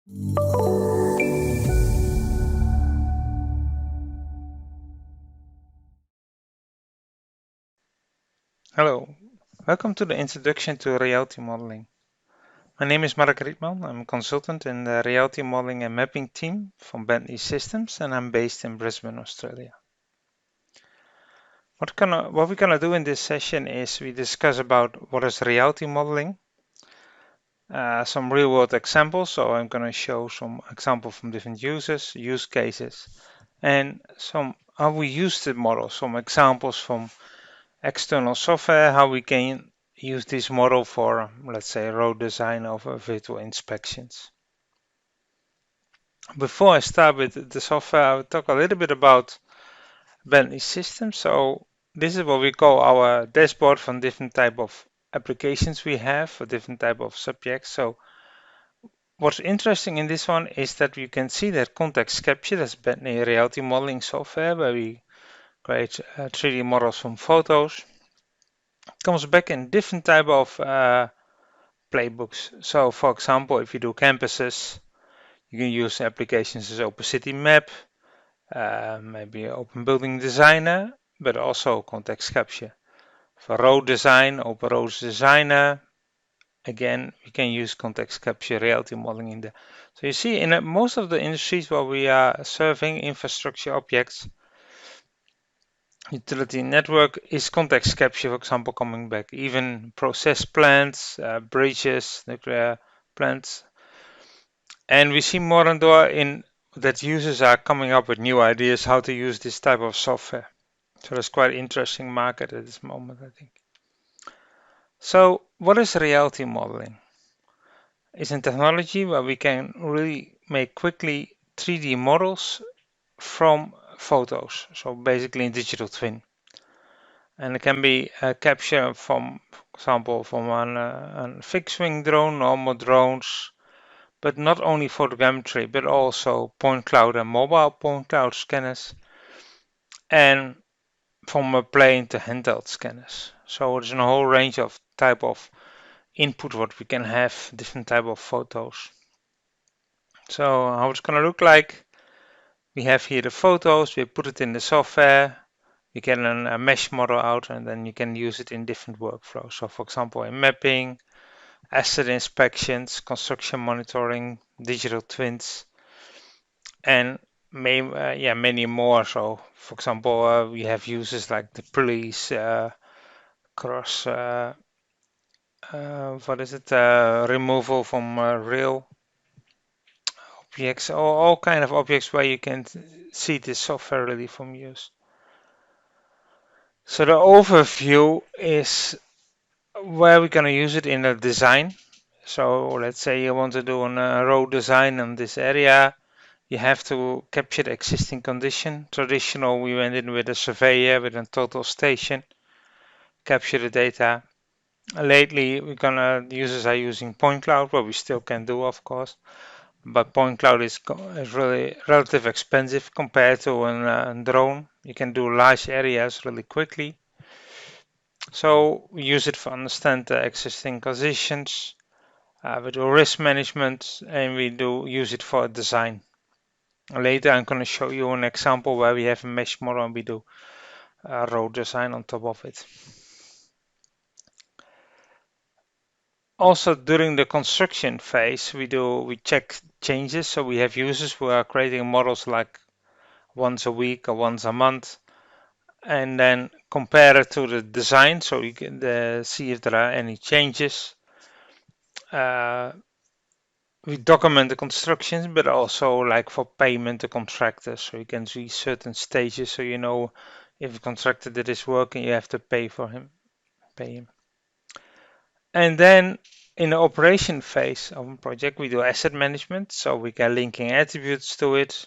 Hello, welcome to the Introduction to Reality Modeling. My name is Mark Rietman. I'm a consultant in the Reality Modeling and Mapping team from Bentley Systems, and I'm based in Brisbane, Australia. What we're gonna do in this session is we discuss about what is reality modeling, some real-world examples. So I'm gonna show some examples from different use cases, and some how we use the model, some examples from external software, how we can use this model for, let's say, road design or virtual inspections. Before I start with the software, I will talk a little bit about Bentley systems. So this is what we call our dashboard from different type of applications we have for different type of subjects. So what's interesting in this one is that you can see that ContextCapture, that's Bentley reality modeling software, where we create 3D models from photos, comes back in different type of playbooks. So for example, if you do campuses, you can use applications as Open City Map, maybe Open Building Designer, but also ContextCapture. For road design, Open Roads Designer, again, we can use ContextCapture reality modeling in there. So you see, in most of the industries where we are serving infrastructure objects, utility network is ContextCapture, for example, coming back. Even process plants, bridges, nuclear plants. And we see more and more in that users are coming up with new ideas how to use this type of software. So that's quite an interesting market at this moment, I think. So what is reality modeling? It's a technology where we can really make quickly 3D models from photos. So basically a digital twin. And it can be captured from, for example, from a fixed wing drone, normal drones, but not only photogrammetry, but also point cloud and mobile point cloud scanners, and from a plane to handheld scanners. So there's a whole range of type of input what we can have, different type of photos. So how it's gonna look like, we have here the photos, we put it in the software, we get a mesh model out, and then you can use it in different workflows. So for example, in mapping, asset inspections, construction monitoring, digital twins, and many more. So, for example, we have uses like the police, cross, what is it, removal from rail objects, all kind of objects where you can see this software really from use. So the overview is where we're gonna use it in a design. So let's say you want to do a road design in this area. You have to capture the existing condition. Traditional, we went in with a surveyor with a total station, capture the data. Lately, users are using point cloud, what we still can do, of course. But point cloud is really relatively expensive compared to a drone. You can do large areas really quickly. So we use it for understand the existing conditions. We do risk management, and we do use it for design. Later, I'm going to show you an example where we have a mesh model and we do road design on top of it. Also, during the construction phase, we check changes. So we have users who are creating models like once a week or once a month, and then compare it to the design so you can see if there are any changes. We document the constructions, but also like for payment to contractors, so you can see certain stages, so you know if a contractor did his work and you have to pay him. And then in the operation phase of a project, we do asset management, so we can linking attributes to it.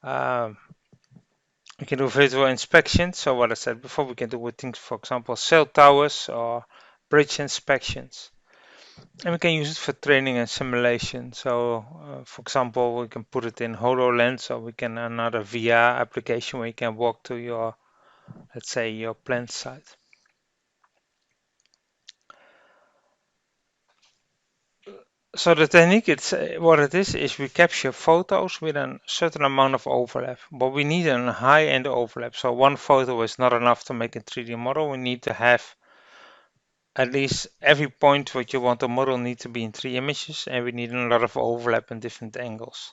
We can do visual inspection. So what I said before, we can do with things, for example, cell towers or bridge inspections. And we can use it for training and simulation. So, for example, we can put it in HoloLens, or we can another VR application where you can walk to your, let's say, your plant site. So the technique, it's what it is we capture photos with a certain amount of overlap, but we need a high-end overlap. So one photo is not enough to make a 3D model. We need to have at least every point what you want to model need to be in 3 images, and we need a lot of overlap in different angles.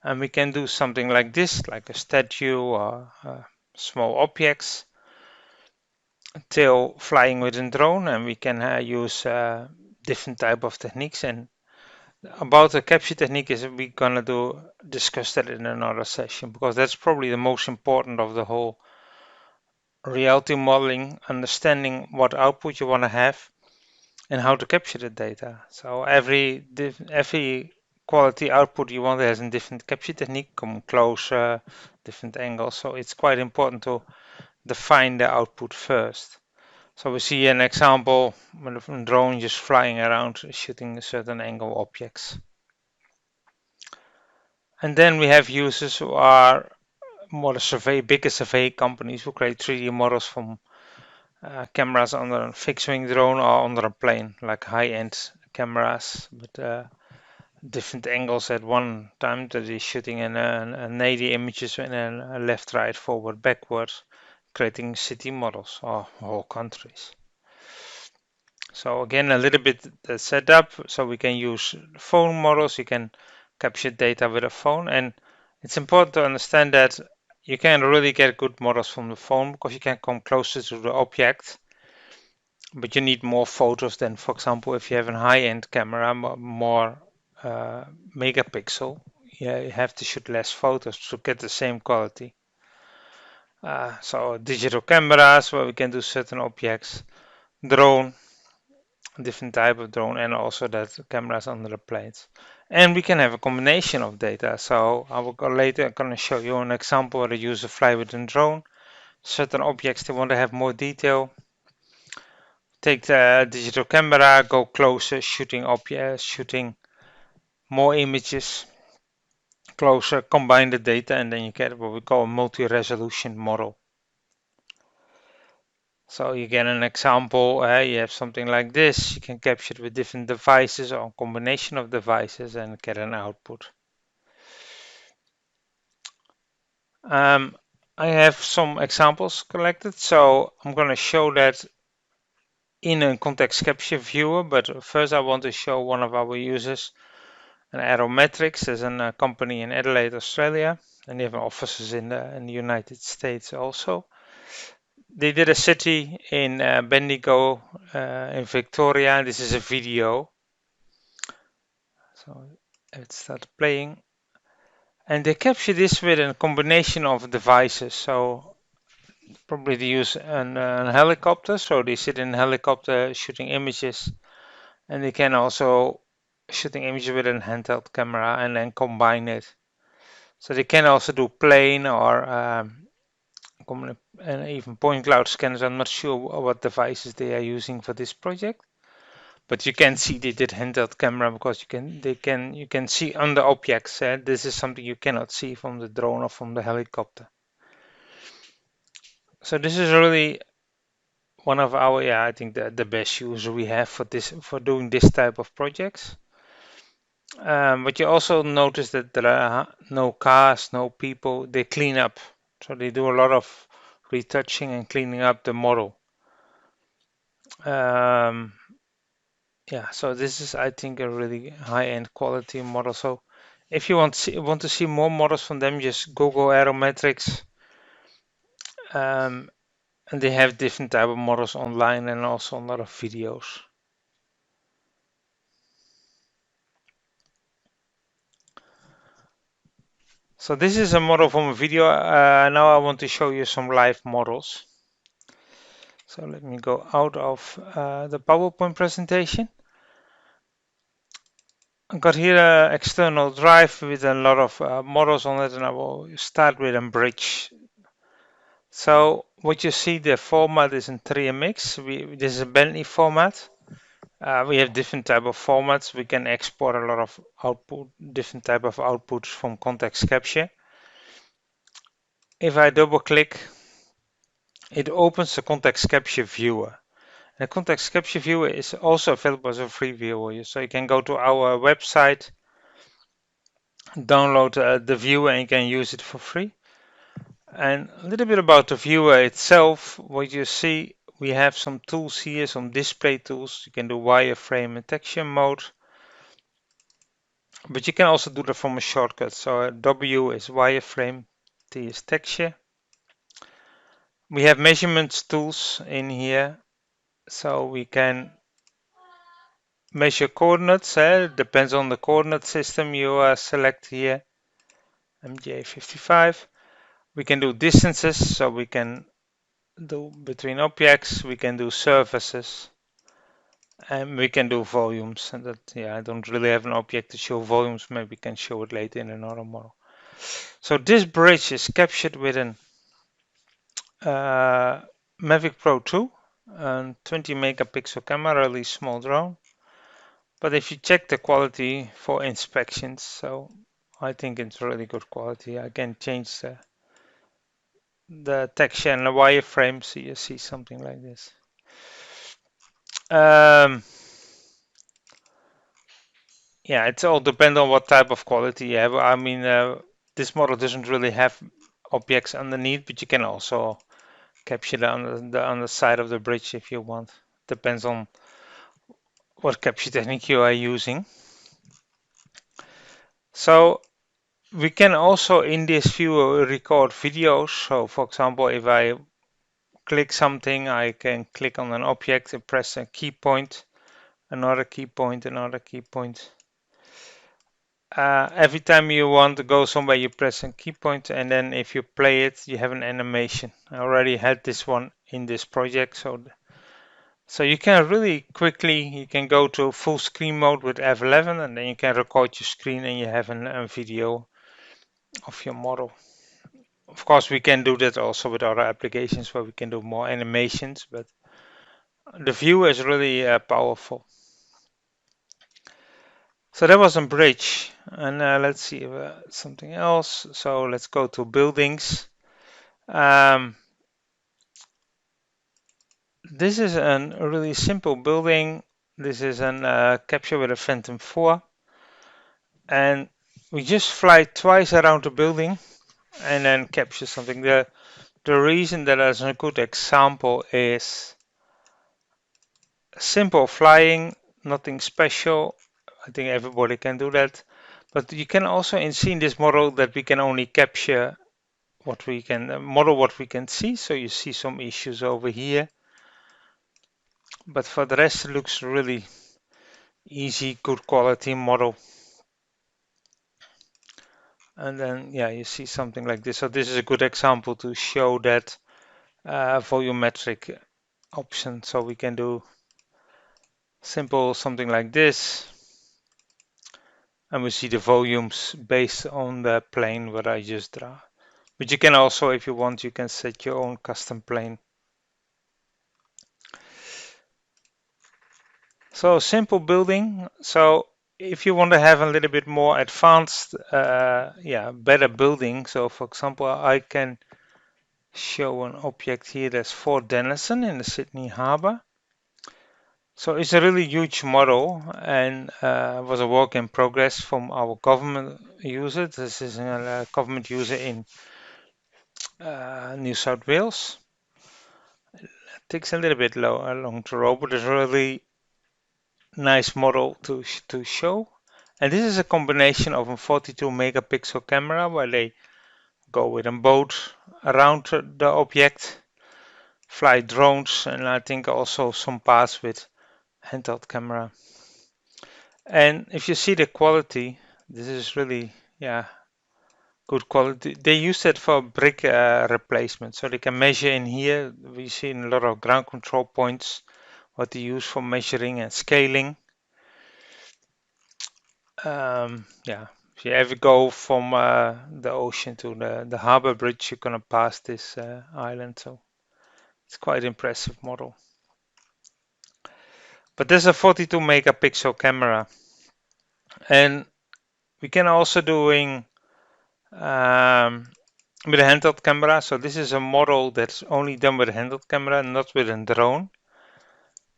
And we can do something like this, like a statue or small objects, till flying with a drone, and we can use different type of techniques. And about the capture technique is we're gonna discuss that in another session, because that's probably the most important of the whole reality modeling, understanding what output you want to have and how to capture the data. So every quality output you want has a different capture technique, come closer, different angles. So it's quite important to define the output first. So we see an example with a drone just flying around shooting certain angle objects. And then we have users who are more bigger survey companies who create 3D models from cameras under a fixed wing drone or under a plane, like high-end cameras with different angles at one time that is shooting in an 80 images in a left, right, forward, backwards, creating city models or whole countries. So again, a little bit the setup. So we can use phone models. You can capture data with a phone, and it's important to understand that you can really get good models from the phone because you can come closer to the object, but you need more photos than, for example, if you have a high-end camera, more megapixel. Yeah, you have to shoot less photos to get the same quality. So digital cameras where we can do certain objects, drone, different type of drone, and also that cameras under the planes. And we can have a combination of data. So I will go later. I'm going to show you an example where the user fly with a drone. Certain objects they want to have more detail. Take the digital camera, go closer, shooting objects, shooting more images, closer, combine the data, and then you get what we call a multi-resolution model. So you get an example, you have something like this, you can capture it with different devices or a combination of devices and get an output. I have some examples collected, so I'm going to show that in a ContextCapture viewer, but first I want to show one of our users, an Aerometrics. Is a company in Adelaide, Australia, and they have offices in the United States also. They did a city in Bendigo in Victoria. This is a video. So let's start playing. And they capture this with a combination of devices. So probably they use a helicopter. So they sit in a helicopter shooting images. And they can also shooting images with a handheld camera and then combine it. So they can also do plane or and even point cloud scanners. I'm not sure what devices they are using for this project. But you can see they did handheld camera because you can see under objects. This is something you cannot see from the drone or from the helicopter. So this is really one of our, I think the best use we have for doing this type of projects. But you also notice that there are no cars, no people. They clean up, so they do a lot of retouching and cleaning up the model. Yeah, so this is, I think, a really high-end quality model. So if you want to see more models from them, just Google Aerometrics, and they have different type of models online and also a lot of videos. So this is a model from a video. Now I want to show you some live models. So let me go out of the PowerPoint presentation. I've got here an external drive with a lot of models on it, and I will start with a bridge. So what you see, the format is in 3MX. This is a Bentley format. We have different type of formats. We can export a lot of output, different type of outputs from ContextCapture. If I double click, it opens the ContextCapture viewer. The context capture viewer is also available as a free viewer, so you can go to our website, download the viewer, and you can use it for free. And a little bit about the viewer itself. What you see, we have some tools here, some display tools. You can do wireframe and texture mode, but you can also do that from a shortcut. So W is wireframe, T is texture. We have measurements tools in here, so we can measure coordinates. Depends on the coordinate system you select here. MJ55. We can do distances, so we can do between objects. We can do surfaces, and we can do volumes. And that, yeah, I don't really have an object to show volumes. Maybe we can show it later in another model. So this bridge is captured with an Mavic Pro 2, and 20 megapixel camera, really small drone. But if you check the quality for inspections, so I think it's really good quality. I can change the texture and the wireframe so you see something like this. Yeah, it's all depend on what type of quality you have. I mean, this model doesn't really have objects underneath, but you can also capture the underside of the bridge if you want. Depends on what capture technique you are using. So we can also in this viewer record videos. So for example, if I click something, I can click on an object and press a key point, another key point, another key point. Every time you want to go somewhere, you press a key point, and then if you play it, you have an animation. I already had this one in this project, so you can really quickly, you can go to full screen mode with F11, and then you can record your screen, and you have a video of your model. Of course, we can do that also with other applications where we can do more animations, but the view is really powerful. So that was a bridge, and let's see something else. So let's go to buildings. This is a really simple building. This is a capture with a Phantom 4, and we just fly twice around the building and then capture something. The reason that is a good example is simple flying, nothing special. I think everybody can do that. But you can also see in this model that we can only capture what we can model what we can see. So you see some issues over here. But for the rest, it looks really easy, good quality model. And then, yeah, you see something like this. So this is a good example to show that volumetric option. So we can do simple something like this. And we see the volumes based on the plane what I just draw. But you can also, if you want, you can set your own custom plane. So simple building. So if you want to have a little bit more advanced, better building. So for example, I can show an object here that's Fort Denison in the Sydney Harbour. So it's a really huge model and was a work in progress from our government user. This is a government user in New South Wales. It takes a little bit long to roll, but it's a really nice model to show. And this is a combination of a 42 megapixel camera where they go with a boat around the object, fly drones, and I think also some parts with handheld camera. And if you see the quality, this is really, good quality. They use it for brick replacement, so they can measure in here. We see in a lot of ground control points what they use for measuring and scaling. If you ever go from the ocean to the harbor bridge, you're gonna pass this island, so it's quite impressive model. But there's a 42 megapixel camera, and we can also doing with a handheld camera. So this is a model that's only done with a handheld camera, not with a drone.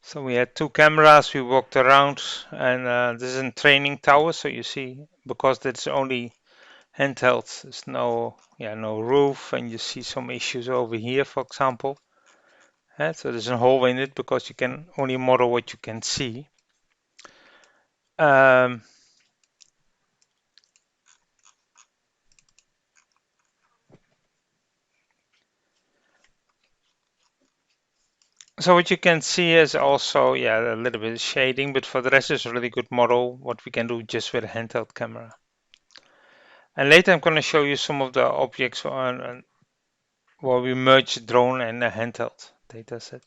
So we had two cameras, we walked around, and this is a training tower. So you see, because it's only handheld, there's no roof, and you see some issues over here, for example. So there's a hole in it because you can only model what you can see. Um, so what you can see is also, a little bit of shading, but for the rest, it's a really good model, what we can do just with a handheld camera. And later I'm going to show you some of the objects on where we merge drone and a handheld dataset.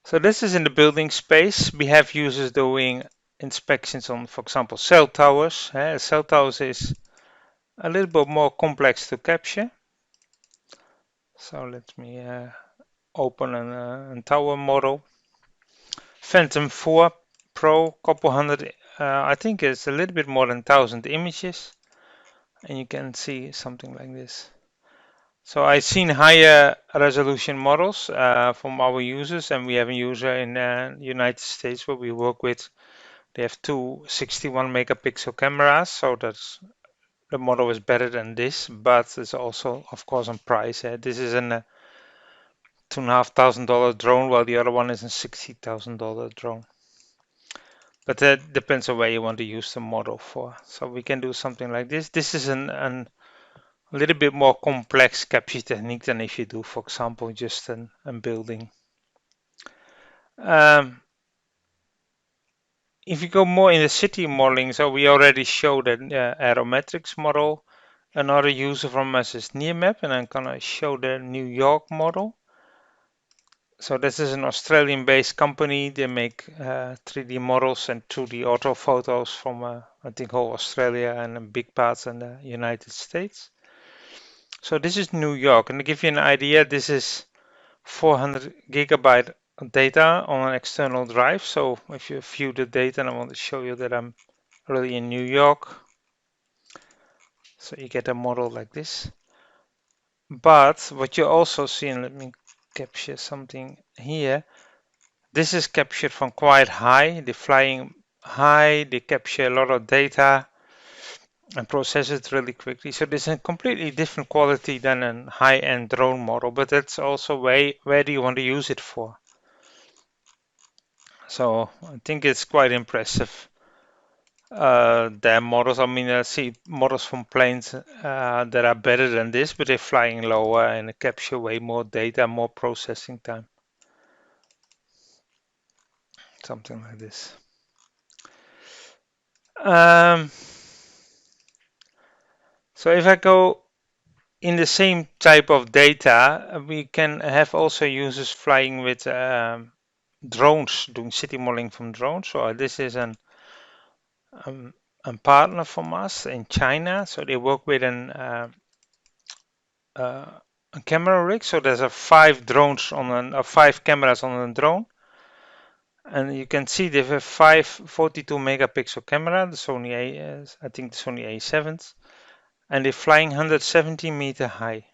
So this is in the building space. We have users doing inspections on, for example, cell towers. Cell towers is a little bit more complex to capture. So let me open a tower model. Phantom 4 Pro, couple hundred, I think it's a little bit more than 1,000 images. And you can see something like this. So I've seen higher resolution models from our users, and we have a user in the United States where we work with. They have two 61 megapixel cameras, so that's the model is better than this, but it's also, of course, on price. This is a $2,500 drone, while the other one is a $60,000 drone. But that depends on where you want to use the model for. So we can do something like this. This is a little bit more complex capture technique than if you do, for example, just a building. Um, if you go more in the city modeling, so we already showed an aerometrics model. Another user from us is Nearmap, and I'm gonna show the New York model. So this is an Australian-based company. They make 3D models and 2D auto photos from I think whole Australia and big parts in the United States. So this is New York, and to give you an idea, this is 400 gigabyte data on an external drive. So if you view the data, and I want to show you that I'm really in New York. So you get a model like this. But what you also see, and let me capture something here. This is captured from quite high. They're flying high, they capture a lot of data and process it really quickly. So this is a completely different quality than a high-end drone model, but that's also where do you want to use it for? So I think it's quite impressive. Their models, I mean, I see models from planes that are better than this, but they're flying lower and they capture way more data, more processing time. Something like this. So if I go in the same type of data, we can have also users flying with drones, doing city modeling from drones. So this is um, a partner from us in China. So they work with a camera rig. So there's a five cameras on a drone. And you can see they have five 42 megapixel camera, the Sony I think the Sony A7s, and they're flying 170 meter high.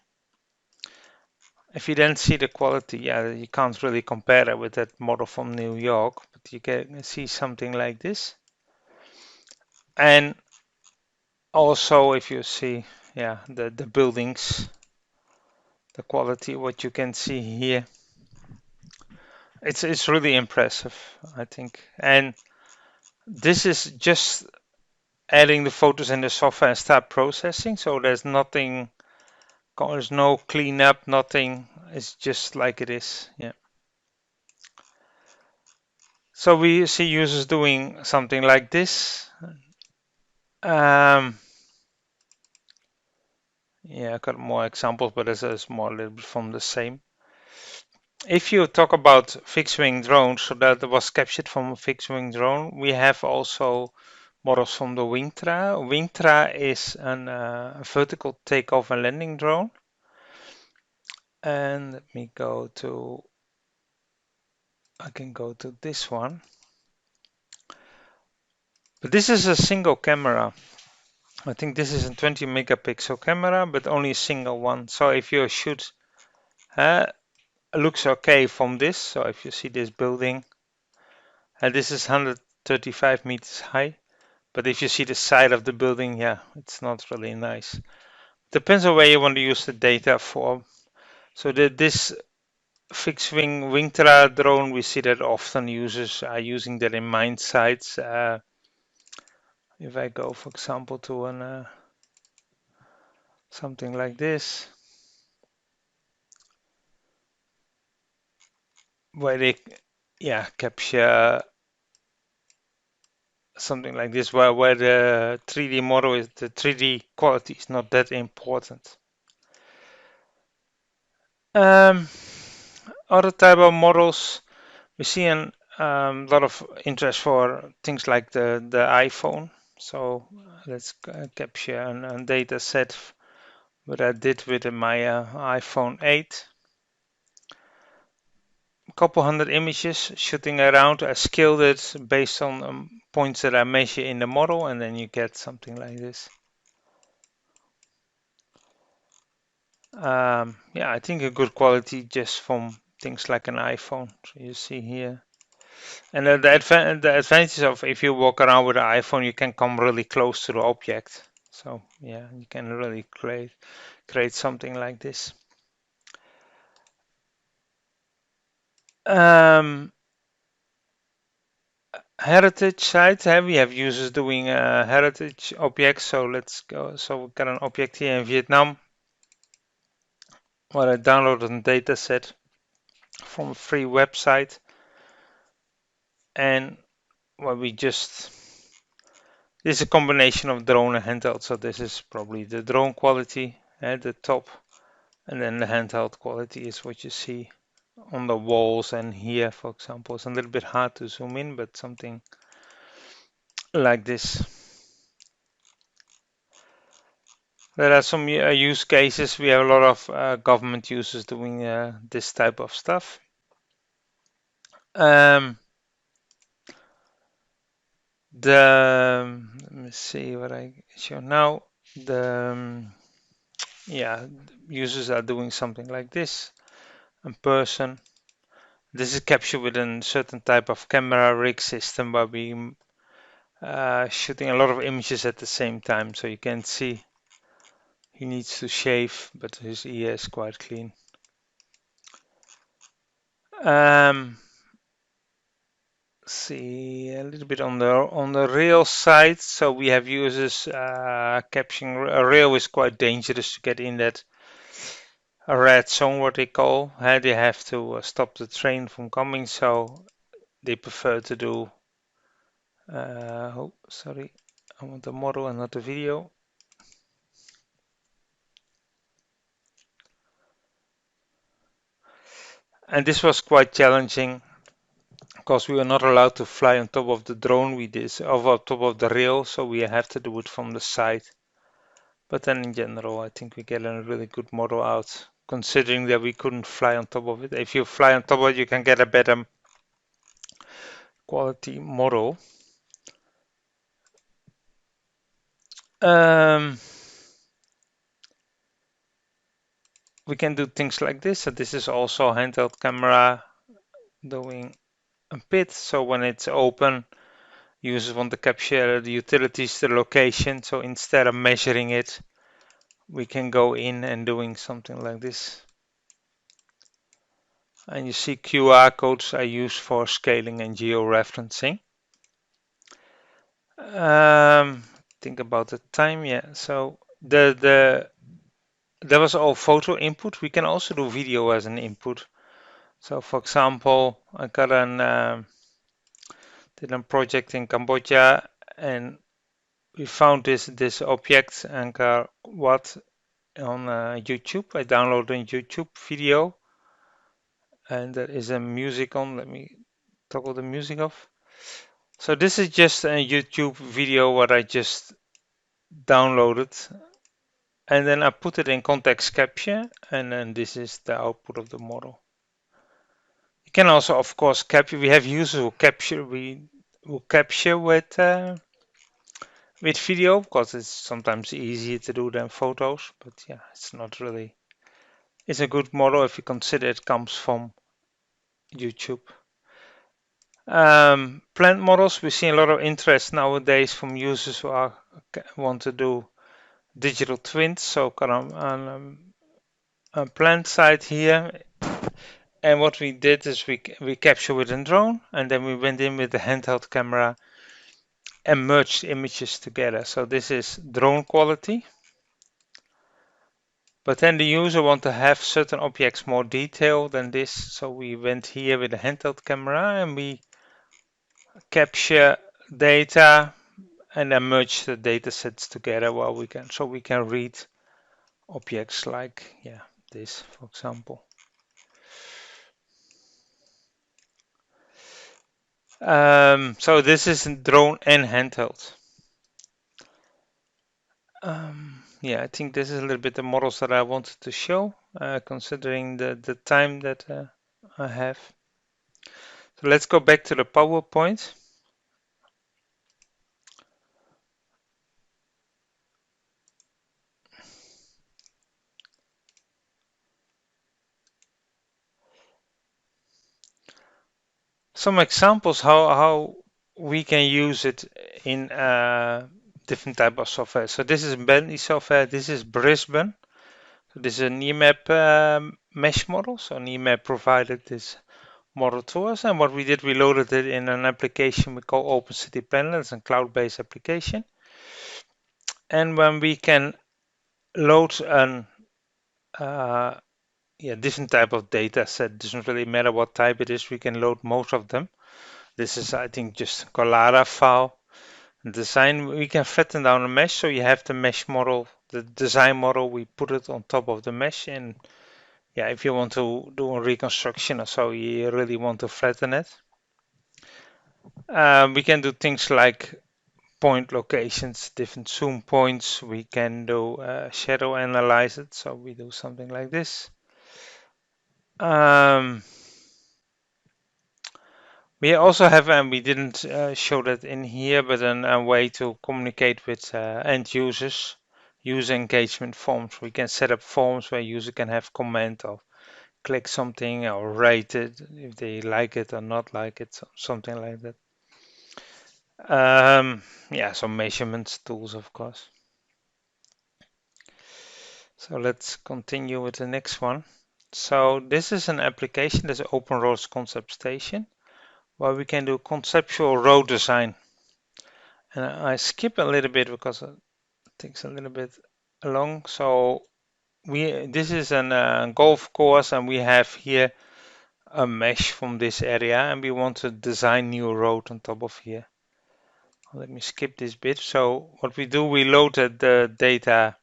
If you then see the quality, you can't really compare it with that model from New York, but you can see something like this. And also, if you see, the buildings, the quality, what you can see here, it's really impressive, I think. And this is just adding the photos in the software and start processing. So there's no cleanup, nothing. It's just like it is. Yeah. So we see users doing something like this. I got more examples, but this is more a little bit from the same. If you talk about fixed-wing drones, so that was captured from a fixed-wing drone, we have also models from the Wingtra. Wingtra is a vertical takeoff and landing drone. And let me I can go to this one. But this is a single camera. I think this is a 20 megapixel camera, but only a single one. So if you shoot looks okay from this. So if you see this building, and this is 135 meters high, but if you see the side of the building, yeah, it's not really nice. Depends on where you want to use the data for. So this fixed wing Wingtra drone, we see that often users are using that in mine sites. If I go, for example, to something like this, where they, yeah, capture something like this, where the 3D model is, the 3D quality is not that important. Um, Other type of models, we see a lot of interest for things like the iPhone. So let's capture a data set what I did with my iPhone 8. A couple hundred images shooting around. I scaled it based on points that I measure in the model, and then you get something like this. Yeah, I think a good quality just from things like an iPhone. So you see here. And the advantage of if you walk around with an iPhone, you can come really close to the object. So yeah, you can really create something like this. Um, Heritage sites, we have users doing heritage objects. So let's go. So we've got an object here in Vietnam where I downloaded a data set from a free website, and what we just this is a combination of drone and handheld. So this is probably the drone quality at the top, and then the handheld quality is what you see on the walls and here, for example. It's a little bit hard to zoom in, but something like this. There are some use cases. We have a lot of government users doing this type of stuff. Let me see what I show now. Yeah, users are doing something like this in person. This is captured with a certain type of camera rig system where we shooting a lot of images at the same time. So you can see he needs to shave, but his ear is quite clean. See a little bit on the rail side. So we have users capturing a rail is quite dangerous to get in that red zone, what they call. They have to stop the train from coming, so they prefer to do. Oh, sorry, I want the model and not the video. And this was quite challenging because we were not allowed to fly on top of the drone. We did over top of the rail, so we have to do it from the side. But then in general, I think we get a really good model out, considering that we couldn't fly on top of it. If you fly on top of it, you can get a better quality model. We can do things like this. So this is also a handheld camera doing a bit. So when it's open, users want to capture the utilities, the location. So instead of measuring it, we can go in and doing something like this. And you see QR codes are used for scaling and georeferencing. Think about the time. Yeah. So there was all photo input. We can also do video as an input. So for example, I got did a project in Cambodia, and we found this object Angkor Wat on YouTube. I downloaded a YouTube video, and there is a music on. Let me toggle the music off. So this is just a YouTube video what I just downloaded, and then I put it in ContextCapture, and then this is the output of the model. You can also, of course, capture. We have users who capture. We will capture with video because it's sometimes easier to do than photos. But yeah, it's not really is a good model if you consider it comes from YouTube. Plant models, we see a lot of interest nowadays from users who want to do digital twins. So kind of on a plant site here, and what we did is we capture with a drone, and then we went in with the handheld camera and merged images together. So this is drone quality. But then the user want to have certain objects more detailed than this. So we went here with a handheld camera and we capture data and then merge the data sets together while we can read objects like this, for example. So this is drone and handheld. I think this is a little bit the models that I wanted to show, considering the time that I have. So let's go back to the PowerPoint. Some examples how we can use it in different type of software. So this is Bentley software. This is Brisbane. So this is an EMAP mesh model. So an EMAP provided this model to us, and what we did, we loaded it in an application we call OpenCity Planner. It's a cloud-based application. And when we can load an different type of data set, doesn't really matter what type it is, we can load most of them. This is, I think, just a Collada file. Design, we can flatten down a mesh, so you have the mesh model, the design model, we put it on top of the mesh, and if you want to do a reconstruction or so, you really want to flatten it. We can do things like point locations, different zoom points. We can do shadow analyze it, so we do something like this. We also have, and we didn't show that in here, but a way to communicate with end users, user engagement forms. We can set up forms where user can have comment or click something or rate it if they like it or not like it, something like that. Some measurements tools, of course. So let's continue with the next one. So this is an application, this Open Roads Concept Station, where we can do conceptual road design. And I skip a little bit because it takes a little bit long. So this is a golf course, and we have here a mesh from this area, and we want to design new road on top of here. Let me skip this bit. So what we do, we load the data,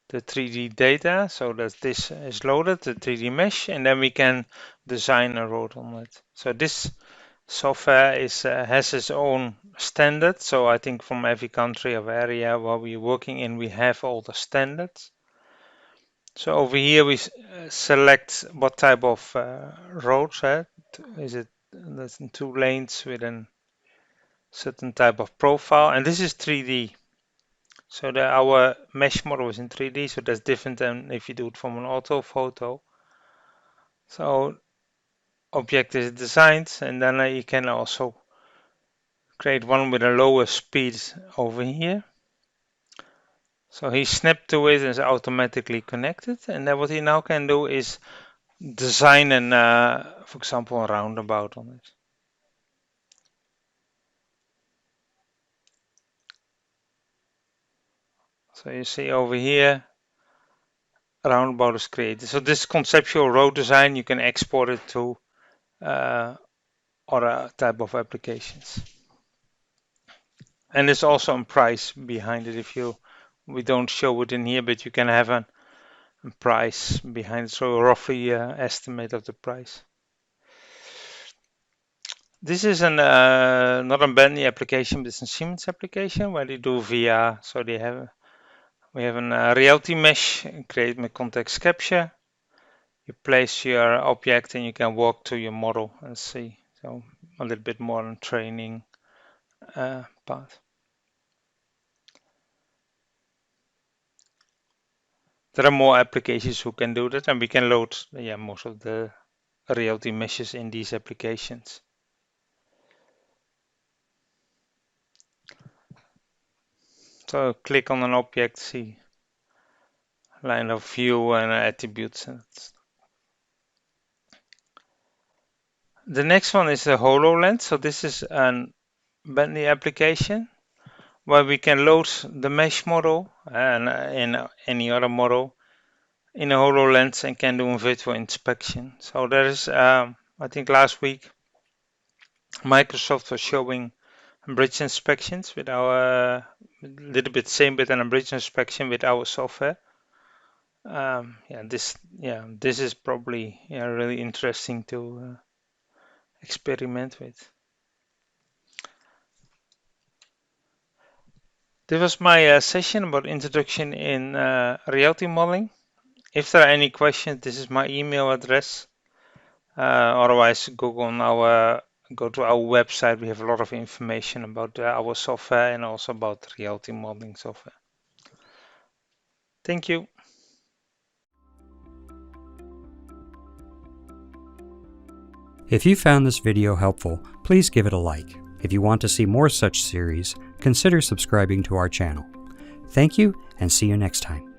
the 3D data. So that this is loaded, the 3D mesh, and then we can design a road on it. So this software has its own standard. So I think from every country or area where we're working in, we have all the standards. So over here we select what type of roads. Is it that's in 2 lanes with a certain type of profile, and this is 3D. So our mesh model is in 3D, so that's different than if you do it from an auto photo. So object is designed, and then you can also create one with a lower speed over here. So he snapped to it and is automatically connected. And then what he now can do is design for example, a roundabout on it. So you see over here, a roundabout is created. So this conceptual road design, you can export it to other type of applications. And there's also a price behind it. We don't show it in here, but you can have a price behind it, so roughly estimate of the price. This is not a Bentley application, but it's a Siemens application where they do VR. So we have a reality mesh created with ContextCapture. You place your object and you can walk to your model and see. So a little bit more on training part. there are more applications who can do that, and we can load most of the reality meshes in these applications. So click on an object, see line of view and attributes. The next one is the HoloLens. So this is a Bentley application where we can load the mesh model and in any other model in a HoloLens and can do a virtual inspection. So there is, I think last week, Microsoft was showing bridge inspections with our little bit same bit than a bridge inspection with our software. This is probably really interesting to experiment with. This was my session about introduction in reality modeling. If there are any questions, this is my email address. Otherwise, go to our website. We have a lot of information about our software and also about reality modeling software. Thank you. If you found this video helpful, please give it a like. If you want to see more such series, consider subscribing to our channel. Thank you, and see you next time.